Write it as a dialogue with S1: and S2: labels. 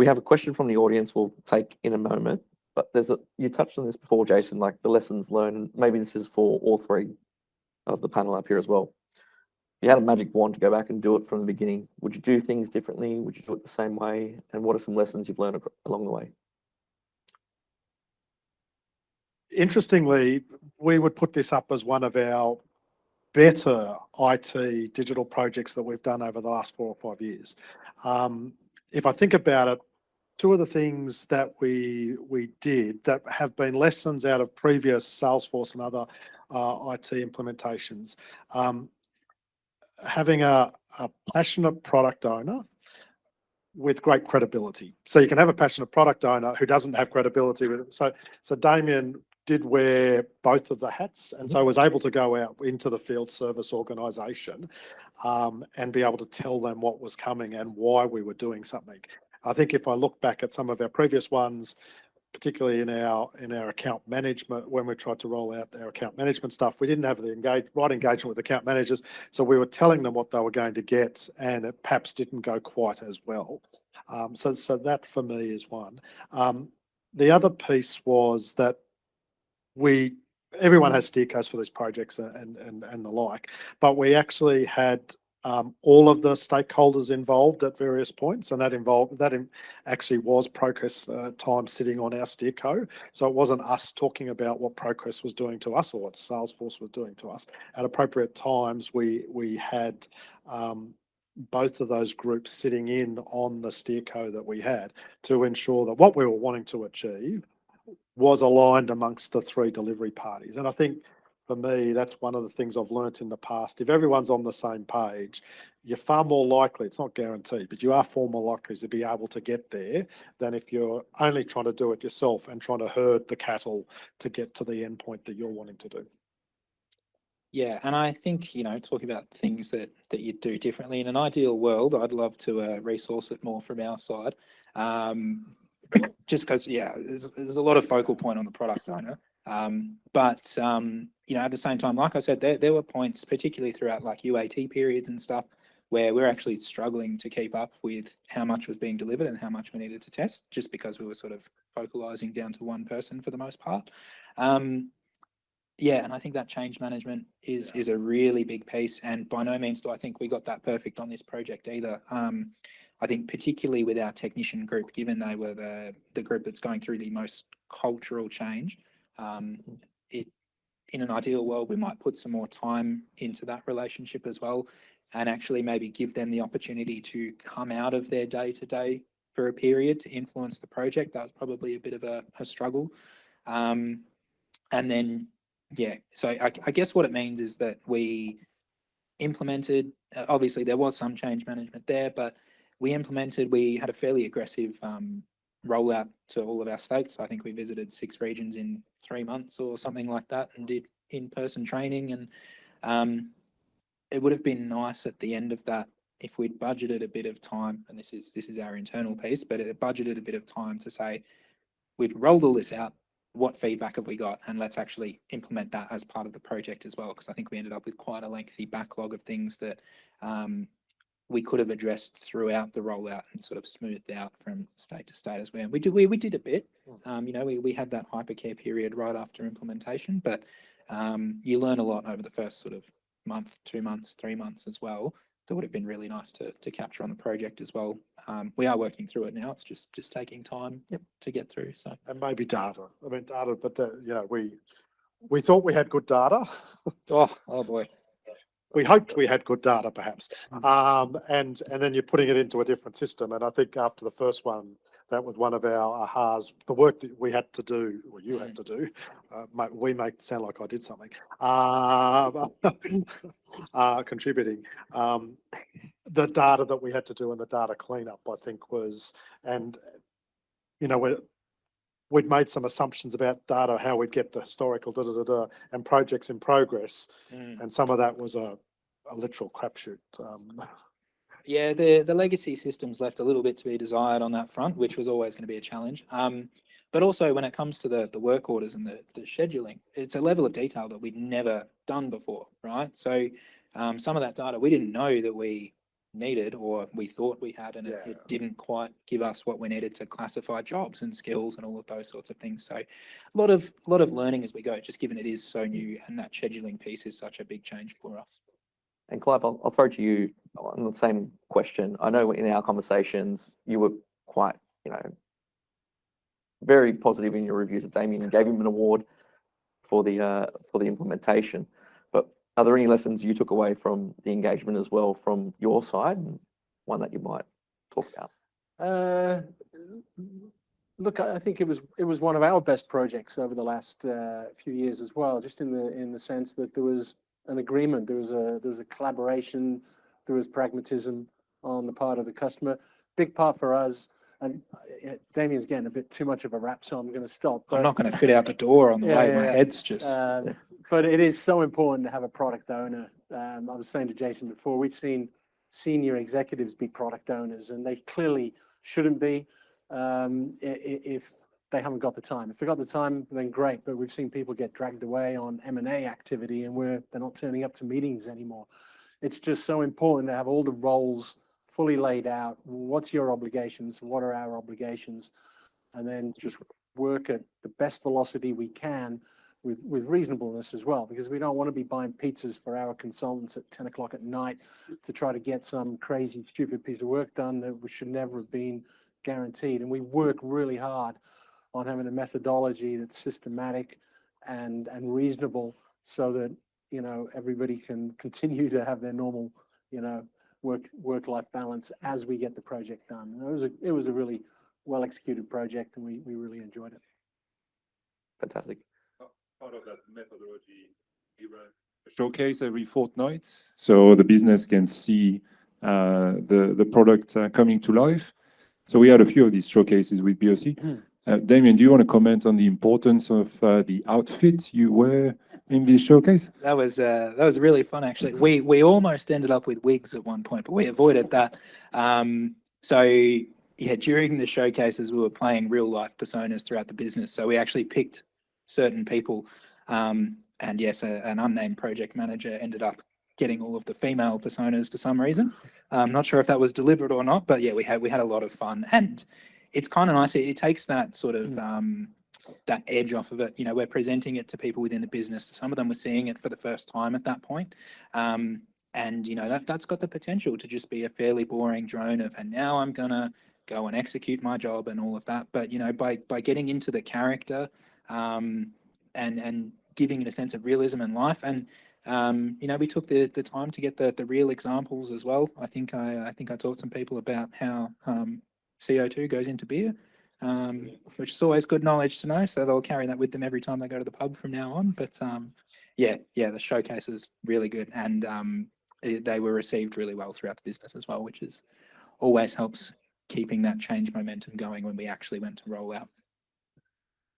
S1: We have a question from the audience we'll take in a moment, but you touched on this before, Jason, like the lessons learned, and maybe this is for all three of the panel up here as well. If you had a magic wand to go back and do it from the beginning, would you do things differently? Would you do it the same way? And what are some lessons you've learned along the way?
S2: Interestingly, we would put this up as one of our better IT digital projects that we've done over the last 4 or 5 years. If I think about it, two of the things that we did that have been lessons out of previous Salesforce and other IT implementations, having a passionate product owner with great credibility. So you can have a passionate product owner who doesn't have credibility with it. So Damian did wear both of the hats, and so was able to go out into the field service organisation and be able to tell them what was coming and why we were doing something. I think if I look back at some of our previous ones, particularly in our account management, when we tried to roll out our account management stuff, we didn't have the right engagement with account managers, so we were telling them what they were going to get, and it perhaps didn't go quite as well. So that for me is one. The other piece was that everyone has steer codes for these projects and the like, but we actually had all of the stakeholders involved at various points, and that actually was ProQuest time sitting on our steer code. So it wasn't us talking about what ProQuest was doing to us or what Salesforce was doing to us. At appropriate times, we had both of those groups sitting in on the steer code that we had to ensure that what we were wanting to achieve was aligned amongst the three delivery parties. And I think for me, that's one of the things I've learnt in the past. If everyone's on the same page, you're far more likely, it's not guaranteed, but you are far more likely to be able to get there than if you're only trying to do it yourself and trying to herd the cattle to get to the end point that you're wanting to do.
S3: Yeah, and I think, talking about things that you do differently, in an ideal world, I'd love to resource it more from our side. Just because, there's a lot of focal point on the product owner. But at the same time, like I said, there were points, particularly throughout like UAT periods and stuff, where we're actually struggling to keep up with how much was being delivered and how much we needed to test, just because we were sort of focalizing down to one person for the most part. And I think that change management is a really big piece, and by no means do I think we got that perfect on this project either. I think particularly with our technician group, given they were the group that's going through the most cultural change, in an ideal world, we might put some more time into that relationship as well, and actually maybe give them the opportunity to come out of their day-to-day for a period to influence the project. That was probably a bit of a struggle. And then, so I guess what it means is that we implemented, obviously there was some change management there, but we had a fairly aggressive rollout to all of our states. I think we visited 6 regions in 3 months or something like that, and did in-person training. And it would have been nice at the end of that if we'd budgeted a bit of time, and this is our internal piece, but it budgeted a bit of time to say, we've rolled all this out, what feedback have we got, and let's actually implement that as part of the project as well, because I think we ended up with quite a lengthy backlog of things that we could have addressed throughout the rollout and sort of smoothed out from state to state as well. We did a bit. We had that hypercare period right after implementation, but you learn a lot over the first sort of month, 2 months, 3 months as well. That would have been really nice to capture on the project as well. We are working through it now. It's just taking time to get through. So, and
S2: maybe data. Data, but we thought we had good data.
S3: oh boy.
S2: We hoped we had good data, perhaps, and then you're putting it into a different system. And I think after the first one, that was one of our ahas. The work that we had to do, or you had to do, we make it sound like I did something, contributing. The data that we had to do and the data cleanup, I think, was, and we'd made some assumptions about data, how we'd get the historical and projects in progress, and some of that was a literal crapshoot.
S3: The legacy systems left a little bit to be desired on that front, which was always going to be a challenge. But also when it comes to the work orders and the scheduling, it's a level of detail that we'd never done before, right? So some of that data, we didn't know that we needed, or we thought we had, and it
S2: Yeah.
S3: didn't quite give us what we needed to classify jobs and skills and all of those sorts of things. So a lot of learning as we go, just given it is so new, and that scheduling piece is such a big change for us.
S1: And Clive, I'll throw to you on the same question. I know in our conversations you were quite, very positive in your reviews of Damian and gave him an award for the implementation. But are there any lessons you took away from the engagement as well from your side, and one that you might talk about?
S4: Look, I think it was one of our best projects over the last few years as well. Just in the sense that there was an agreement, there was a collaboration, there was pragmatism on the part of the customer. Big part for us, and Damian's getting a bit too much of a rap, so I'm going to stop.
S3: I'm not going to fit out the door on the way. My head's just.
S4: But it is so important to have a product owner. I was saying to Jason before, we've seen senior executives be product owners, and they clearly shouldn't be if they haven't got the time. If they got the time, then great. But we've seen people get dragged away on M&A activity, and they're not turning up to meetings anymore. It's just so important to have all the roles fully laid out. What's your obligations? What are our obligations? And then just work at the best velocity we can with reasonableness as well, because we don't want to be buying pizzas for our consultants at 10 o'clock at night to try to get some crazy, stupid piece of work done that should never have been guaranteed. And we work really hard on having a methodology that's systematic and reasonable, so that everybody can continue to have their normal work-life balance as we get the project done. And it was a really well executed project, and we really enjoyed it.
S1: Fantastic.
S5: Part of that methodology, we run a showcase every fortnight, so the business can see the product coming to life. So we had a few of these showcases with BOC. Damian, do you want to comment on the importance of the outfit you wear in this showcase?
S3: That was really fun, actually. We almost ended up with wigs at one point, but we avoided that. So yeah, during the showcases, we were playing real life personas throughout the business. So we actually picked certain people, and yes, an unnamed project manager ended up getting all of the female personas for some reason. I'm not sure if that was deliberate or not, but yeah, we had a lot of fun, and it's kind of nice. It takes that sort of that edge off of it. We're presenting it to people within the business. Some of them were seeing it for the first time at that point. And that's got the potential to just be a fairly boring drone of, and now I'm gonna go and execute my job and all of that. But by getting into the character, and giving it a sense of realism and life, and we took the time to get the real examples as well. I think I taught some people about how CO2 goes into beer, which is always good knowledge to know. So they'll carry that with them every time they go to the pub from now on. But yeah, the showcase is really good, and they were received really well throughout the business as well, which is always helps keeping that change momentum going when we actually went to roll out.